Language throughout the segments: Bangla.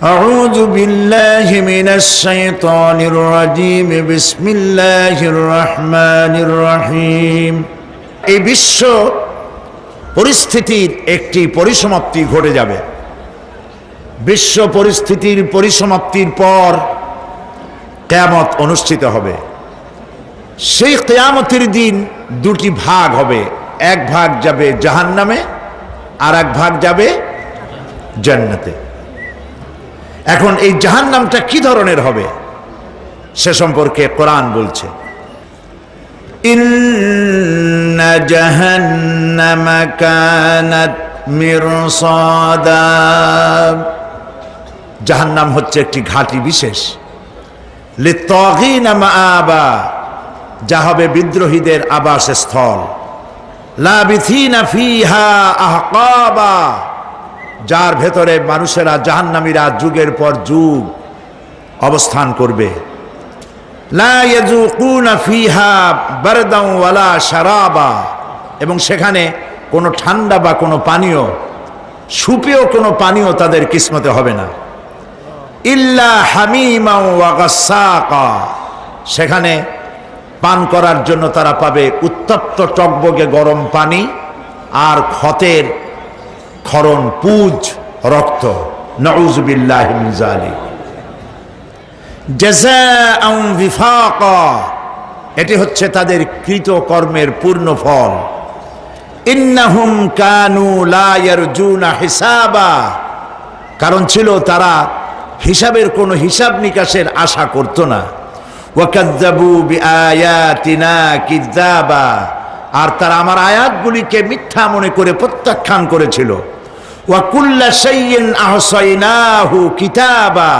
أعوذ بالله من الشيطان الرجيم بسم الله الرحمن الرحيم এই বিশ্ব পরিস্থিতির একটি পরিসমাপ্তি ঘটে যাবে। বিশ্ব পরিস্থিতির পরিসমাপ্তির পর কিয়ামত অনুষ্ঠিত হবে। সেই কিয়ামতের দিন দুটি ভাগ হবে, এক ভাগ যাবে জাহান্নামে আর এক ভাগ যাবে জান্নাতে। এখন এই জাহান্নামটা কি ধরনের হবে সে সম্পর্কে কোরআন বলছে, ইন্না জাহান্নামা কানাত মিরসাদা। জাহান্নাম হচ্ছে একটি ঘাঁটি বিশেষ, লিত্তাগিনা মাআবা, যা হবে বিদ্রোহীদের আবাসস্থল, লাবিথিনা ফিহা আহকাবা, যার ভেতরে মানুষেরা জাহান্নামীরা যুগের পর যুগ অবস্থান করবে। লা ইয়াযুকুনা ফিহা বারদান ওয়ালা শারাবা, এবং সেখানে কোনো ঠান্ডা বা কোনো পানীয়, সুপেয় কোনো পানীয় তাদের কিসমতে হবে না। ইল্লা হামিমা ওয়া গাসসাকা, সেখানে পান করার জন্য তারা পাবে উত্তপ্ত টকবগে গরম পানি আর ক্ষতের ক্ষরণ পুজ রক্ত। নাউযু বিল্লাহি মিন যালিক। জাযাআন বিফাকা, এটি হচ্ছে তাদের কৃত কর্মের পূর্ণ ফল। ইন্নাহুম কানু লা ইয়ারজুনা হিসাবা, কারণ ছিল তারা হিসাবের কোনো হিসাব নিকাশের আশা করত না। ওয়া কাযযাবু বিআয়াতিনা কিযাবা, আর তারা আমার আয়াতগুলিকে মিথ্যা মনে করে প্রত্যাখ্যান করেছিল। ওয়া কুল্লা শাইইন আহসাইনাহু কিতাবা,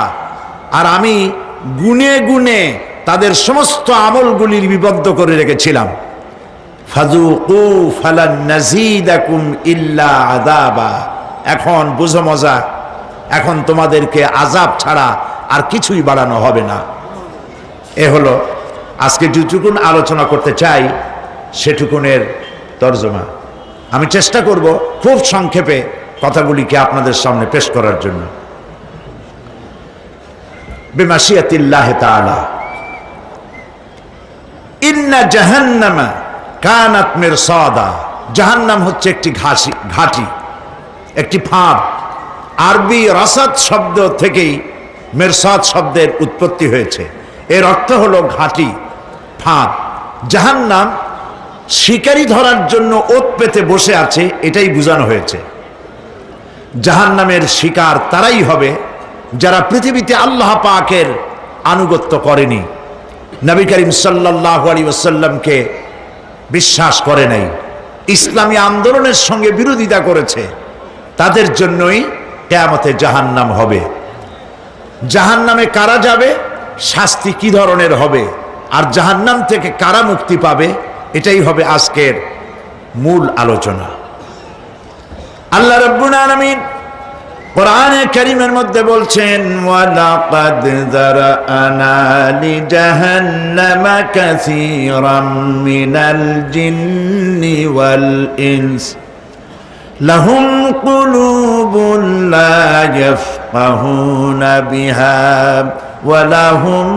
আর আমি গুনে গুনে তাদের সমস্ত আমলগুলি লিপিবদ্ধ করে রেখেছিলাম। ফাযুকু ফালান নাযীদাকুম ইল্লা আযাবা, এখন বুঝো মজা, এখন তোমাদেরকে আযাব ছাড়া আর কিছুই বাড়ানো হবে না। এ হলো আজকে যেটুকুন আলোচনা করতে চাই সেটুকুনের তর্জমা। আমি চেষ্টা করব খুব সংক্ষেপে কথাগুলিকে আপনাদের সামনে পেশ করার জন্য। বিমাশিয়াতিল্লাহি তাআলা। ইন্না জাহান্নামা কানাত মিরসাদা, জাহান্নাম হচ্ছে একটি ঘাঁটি, একটি ফাঁদ। আরবি রাসাদ শব্দ থেকেই মিরসাদ শব্দের উৎপত্তি হয়েছে। এর অর্থ হলো ঘাঁটি, ফাঁদ। জাহান্নাম শিকারি ধরার জন্য ওত পেতে বসে আছে, এটাই বোঝানো হয়েছে। জাহান্নামের শিকার তারাই হবে যারা পৃথিবীতে আল্লাহ পাকের আনুগত্য করেনি, নবী করিম সাল্লাল্লাহু আলাইহি ওয়াসাল্লামকে বিশ্বাস করে নাই, ইসলামী আন্দোলনের সঙ্গে বিরোধিতা করেছে, তাদের জন্যই কিয়ামতে জাহান্নাম হবে। জাহান্নামে কারা যাবে, শাস্তি কি ধরনের হবে, আর জাহান্নাম থেকে কারা মুক্তি পাবে, এটাই হবে আজকের মূল আলোচনা। আল্লাহ রাব্বুল আলামিন কোরআনে কারীমের মধ্যে বলছেন, ওয়ালাকাদ যারানা লিজাহান্নামা কাসীরাম মিনাল জিন্নি ওয়াল ইনস লাহুম কুলুবুন লা ইয়াফকাহুনা বিহা ওয়া লাহুম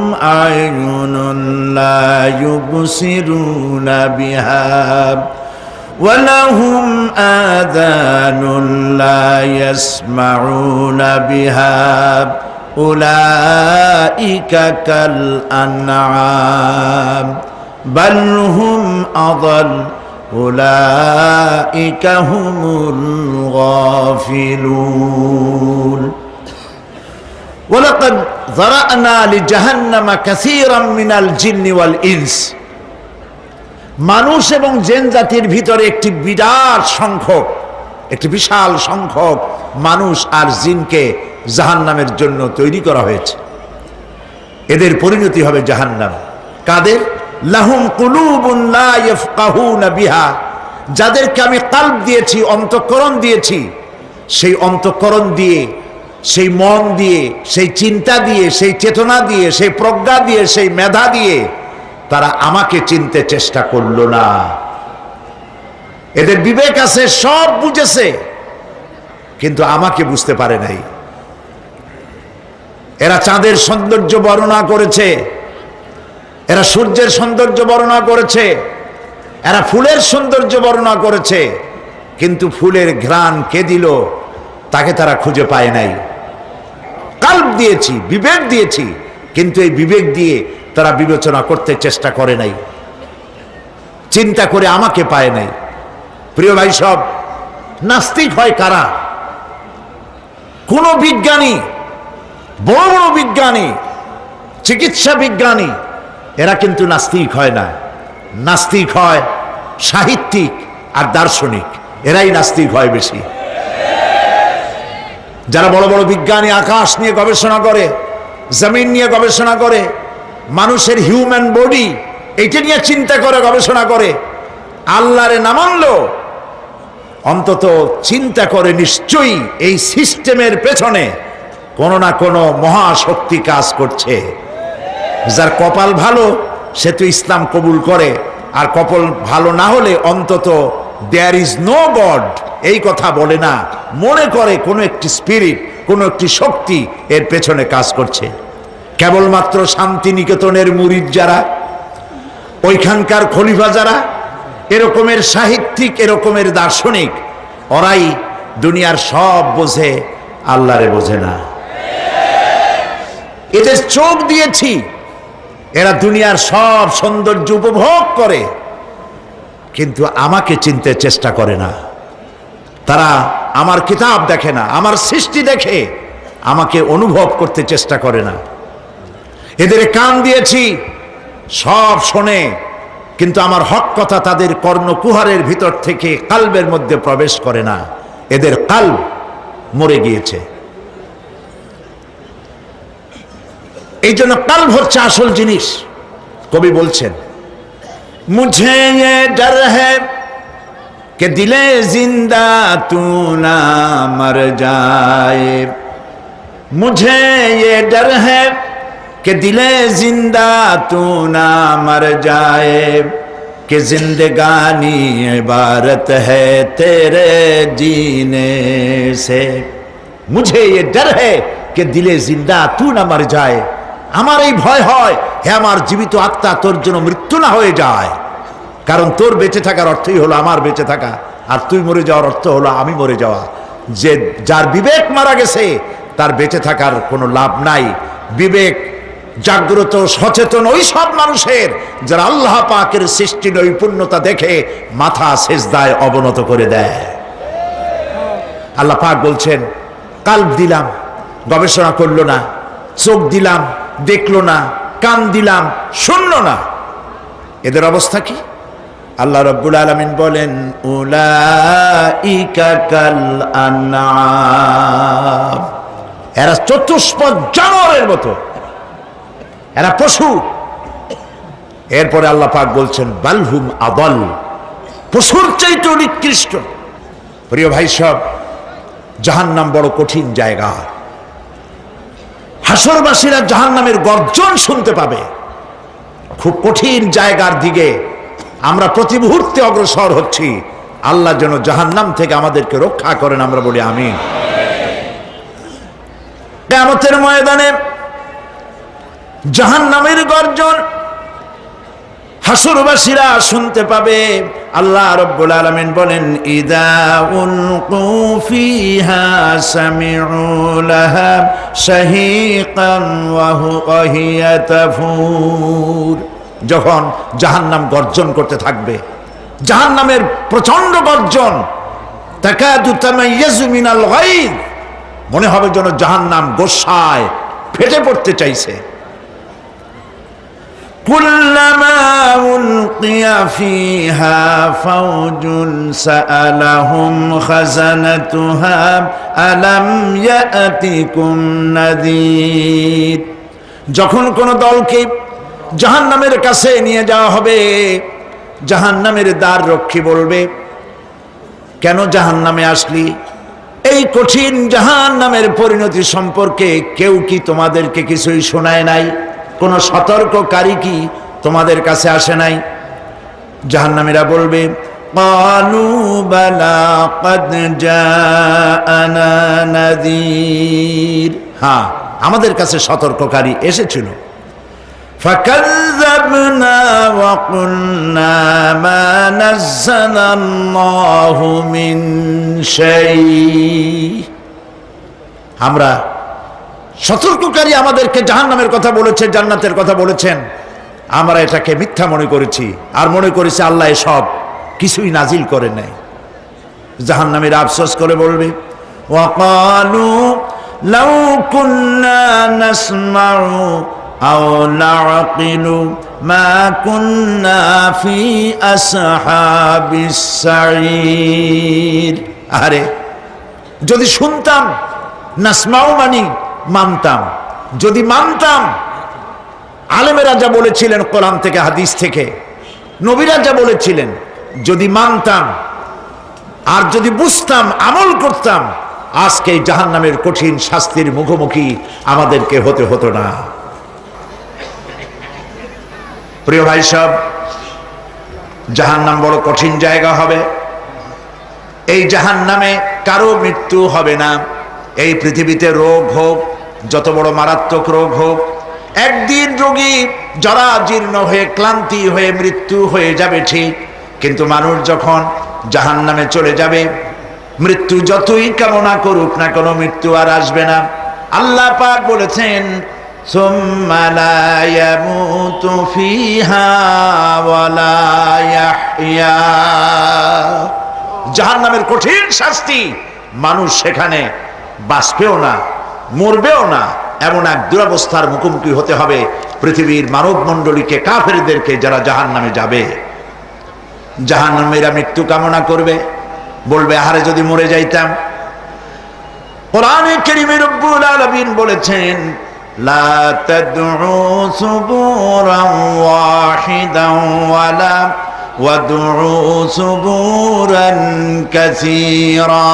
আ'য়ুনুন লা ইউবসিরুনা বিহা ওয়া লাহুম আযানুন লা ইয়াসমাউনা বিহা উলাইকা কাল আনআম বাল হুম আযাল উলাইকা হুমুল গাফিলুন। ওয়ালাকাদ যারানা লিজাহান্নামা কাসীরাম মিনাল জিন্নি ওয়াল ইনস, মানুষ এবং জিন জাতির ভিতরে একটি বিশাল সংখ্যক মানুষ আর জিনকে জাহান্নামের জন্য তৈরি করা হয়েছে। এদের পরিণতি হবে জাহান্নাম। কাদের? লাহুম কুলুবুন লা ইয়াফকাহুনা বিহা, যাদেরকে আমি কলব দিয়েছি, অন্তঃকরণ দিয়েছি, সেই অন্তঃকরণ দিয়ে, সেই মন দিয়ে, সেই চিন্তা দিয়ে, সেই চেতনা দিয়ে, সেই প্রজ্ঞা দিয়ে, সেই মেধা দিয়ে তারা আমাকে চিনতে চেষ্টা করলো না। এদের বিবেক আছে, সব বুঝেছে, কিন্তু আমাকে বুঝতে পারে নাই। এরা চাঁদের সৌন্দর্য বর্ণনা করেছে, এরা সূর্যের সৌন্দর্য বর্ণনা করেছে, এরা ফুলের সৌন্দর্য বর্ণনা করেছে, কিন্তু ফুলের ঘ্রাণ কে দিল তাকে তারা খুঁজে পায় নাই। কাল্ব দিয়েছি, বিবেক দিয়েছি, কিন্তু এই বিবেক দিয়ে তারা বিবেচনা করতে চেষ্টা করে নাই, চিন্তা করে আমাকে পায় নাই। প্রিয় ভাই সব, নাস্তিক হয় কারা? কোন বিজ্ঞানী, বড় বড় বিজ্ঞানী, চিকিৎসা বিজ্ঞানী, এরা কিন্তু নাস্তিক হয় না। নাস্তিক হয় সাহিত্যিক আর দার্শনিক, এরাই নাস্তিক হয় বেশি। যারা বড় বড় বিজ্ঞানী, আকাশ নিয়ে গবেষণা করে, জমিন নিয়ে গবেষণা করে, মানুষের হিউম্যান বডি এইটা নিয়ে চিন্তা করে গবেষণা করে, আল্লাহরে না মানলেও অন্তত চিন্তা করে নিশ্চয়ই এই সিস্টেমের পেছনে কোনো না কোনো মহাশক্তি কাজ করছে। যার কপাল ভালো সে তো ইসলাম কবুল করে, আর কপাল ভালো না হলে অন্তত দেয়ার ইজ নো গড এই কথা বলে না, মনে করে কোনো একটি স্পিরিট, কোনো একটি শক্তি এর পেছনে কাজ করছে। কেবলমাত্র শান্তিনিকেতনের মুরিদ যারা, ওইখানকার খলিফা যারা, এরকমের সাহিত্যিক, এরকমের দার্শনিক, ওরাই দুনিয়ার সব বোঝে, আল্লাহরে বোঝে না। এদের চোখ দিয়েছি, এরা দুনিয়ার সব সৌন্দর্য উপভোগ করে, কিন্তু আমাকে চিনতে চেষ্টা করে না। তারা আমার কিতাব দেখে না, আমার সৃষ্টি দেখে আমাকে অনুভব করতে চেষ্টা করে না। এদের কান দিয়েছি, সব শোনে, কিন্তু আমার হক কথা তাদের কর্ণকুহারের ভিতর থেকে কালবের মধ্যে প্রবেশ করে না। এদের কালব মরে গিয়েছে। এই জন্য কালব হচ্ছে আসল জিনিস। কবি বলছেন, মুঝে ये डर है कि दिले जिंदा तू ना मर जाए, मुझे ये डर है कि दिले जिंदा तू ना मर जाए, कि जिंदगानी इबारत है तेरे जीने से। मुझे ये डर है कि दिले जिंदा तू ना मर जाए, আমার এই ভয় হয় হে আমার জীবিত আত্মা তোর জন্য মৃত্যু না হয়ে যায়। কারণ তোর বেঁচে থাকার অর্থই হলো আমার বেঁচে থাকা, আর তুই মরে যাওয়ার অর্থ হলো আমি মরে যাওয়া। যে যার বিবেক মারা গেছে তার বেঁচে থাকার কোনো লাভ নাই। বিবেক জাগ্রত সচেতন ওই সব মানুষের যারা আল্লাহ পাকের সৃষ্টি নৈপুণ্যতা দেখে মাথা সেজদায় অবনত করে দেয়। আল্লাহ পাক বলছেন, কাল্ব দিলাম, গবেষণা করলো না, চোখ দিলাম, দেখলো না, কান দিলাম, শুনলো না। এদের অবস্থা কি? আল্লাহ রাব্বুল আলামিন বলেন, উলাইকা কাল আনআম, এরা চতুষ্পদ জানোয়ারের মতো, এরা পশু। এরপরে আল্লাহ পাক বলছেন, বালহুম আদাল, পশুর চাইতে নিকৃষ্ট। প্রিয় ভাই সব, জাহান্নাম বড় কঠিন জায়গা। হাসরবাসীরা জাহান্নামের গর্জন শুনতে পাবে। খুব কঠিন জায়গার দিকে আমরা প্রতি মুহূর্তে অগ্রসর হচ্ছি। আল্লাহ যেন জাহান্নাম থেকে আমাদেরকে রক্ষা করেন, আমরা বলি আমিন। কিয়ামতের ময়দানে জাহান্নামের গর্জন হাসরবাসীরা শুনতে পাবে। আল্লাহ রাব্বুল আলামিন বলেন, ইদা উলকু ফিহা সামিউ লাহা শাহীকান ওয়া হিয়া তাফুর। যখন জাহান্নাম গর্জন করতে থাকবে, জাহান্নামের প্রচন্ড গর্জন, তাকাদু তামাইয়াজু মিনাল গায়দ, মনে হবে যেন জাহান্নাম গোসায় ফেটে পড়তে চাইছে। কুল্লামা উলকিয়া ফিহা ফাওজুন সাআলাহুম খাজানাতুহা আলাম ইয়াতিকুম নাযীর। যখন কোন দলকে জাহান্নামের কাছে নিয়ে যাওয়া হবে, জাহান্নামের দ্বার রক্ষী বলবে, কেন জাহান্নামে আসলি? এই কঠিন জাহান্নামের পরিণতি সম্পর্কে কেউ কি তোমাদেরকে কিছুই শোনায় নাই? কোন সতর্ককারী কি তোমাদের কাছে আসে নাই? জাহান্নামীরা বলবে, ক্বালু বালা ক্বাদ জাআনা নাযীর, হ্যাঁ আমাদের কাছে সতর্ককারী এসেছিল। فكذبنا وقلنا ما نزل الله من شيء। আমরা সতর্ককারী আমাদেরকে জাহান্নামের কথা বলেছে, জান্নাতের কথা বলেছেন, আমরা এটাকে মিথ্যা মনে করেছি আর মনে করেছি আল্লাহ সব কিছুই নাজিল করে নাই। জাহান্নামীরা আফসোস করে বলবে, ওয়াকালু লাউ কুন্না নাসমাউ আও নাআকিলু মা কুন্না ফি আসহাবিস সাঈর। আরে যদি শুনতাম, নাসমাউ মানি মানতাম, যদি মানতাম, আলেমেরা যা বলেছিলেন কোরআন থেকে হাদিস থেকে, নবীরা যা বলেছিলেন, যদি মানতাম আর যদি বুঝতাম, আমল করতাম, আজকে জাহান্নামের কঠিন শাস্তির মুখোমুখি আমাদেরকে হতে হতো না। প্রিয় ভাই সব, জাহান্নাম বড় কঠিন জায়গা হবে। এই জাহান্নামে কারো মৃত্যু হবে না। এই পৃথিবীতে রোগ হোক, যত বড় মারাত্মক রোগ হোক, একদিন রোগী জরাজীর্ণ হয়ে ক্লান্তি হয়ে মৃত্যু হয়ে যাবে ঠিক, কিন্তু মানুষ যখন জাহান্নামে চলে যাবে, মৃত্যু যতই কামনা করুক না কোনো মৃত্যু আর আসবে না। আল্লাহ পাক বলেছেন, সুম্মা লা ইয়ামুতু ফিহা ওয়া লা ইয়াহইয়া। জাহান্নামের কঠিন শাস্তি, মানুষ সেখানে বাঁচবেও না, মরবেও না, এমন এক দুরবস্থার মুখোমুখি হতে হবে পৃথিবীর মানব মণ্ডলীকে, কাফেরদেরকে, যারা জাহান্নামে যাবে। জাহান্নামীরা মৃত্যু কামনা করবে, বলবে আহারে যদি মরে যাইতাম। কোরআনে কারীমে রব্বুল আলামিন বলেছেন, লা তাদউ সুবুরান ওয়াহিদান ওয়ালা ওয়াদউ সুবুরান কাসীরা।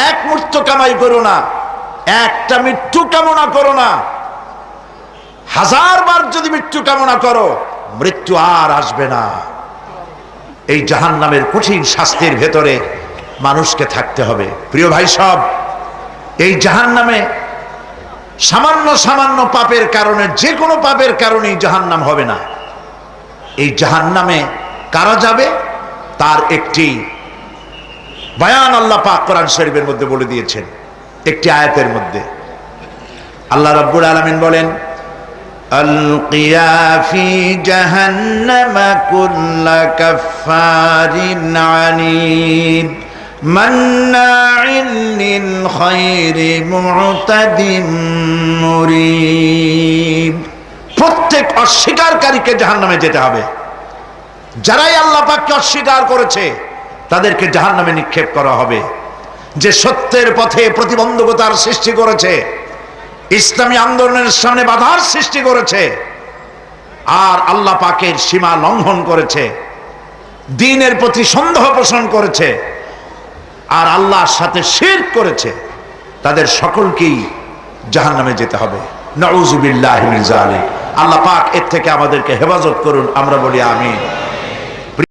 এক মৃত্যু কামাই করো না, একটা মৃত্যু কামনা করো না। 1000 বার যদি মৃত্যু কামনা করো, মৃত্যু আর আসবে না। এই জাহান্নামের কঠিন শাস্তির ভেতরে মানুষকে থাকতে হবে। প্রিয় ভাই সব, এই জাহান্নামে সামান্য সামান্য পাপের কারণে, যে কোনো পাপের কারণেই জাহান্নাম হবে না। এই জাহান্নামে কারা যাবে তার একটি বয়ান আল্লাহ পাক কোরআন শরীফের মধ্যে বলে দিয়েছেন। একটি আয়াতের মধ্যে আল্লাহ রাব্বুল আলামিন বলেন, আলকিয়া ফি জাহান্নামা কুল্লা কাফফারিন আনিদ মান্নাইন লিল খায়রি মু'তাদিম মুরিব। প্রত্যেক অস্বীকারীকে জাহান্নামে যেতে হবে। যারাই আল্লাহ পাককে অস্বীকার করেছে তাদেরকে জাহান্নামে নিক্ষেপ করা হবে। যে সত্যের পথে প্রতিবন্ধকতার সৃষ্টি করেছে, ইসলামী আন্দোলনের সামনে বাধার সৃষ্টি করেছে, আর আল্লাহ পাকের সীমা লঙ্ঘন করেছে, দ্বীনের প্রতি সন্দেহ পোষণ করেছে, আর আল্লাহর সাথে শিরক করেছে, তাদের সকলকেই জাহান্নামে যেতে হবে। নাউযুবিল্লাহি মিন যালিক। আল্লাহ পাক এর থেকে আমাদেরকে হেফাজত করুন, আমরা বলি আমিন।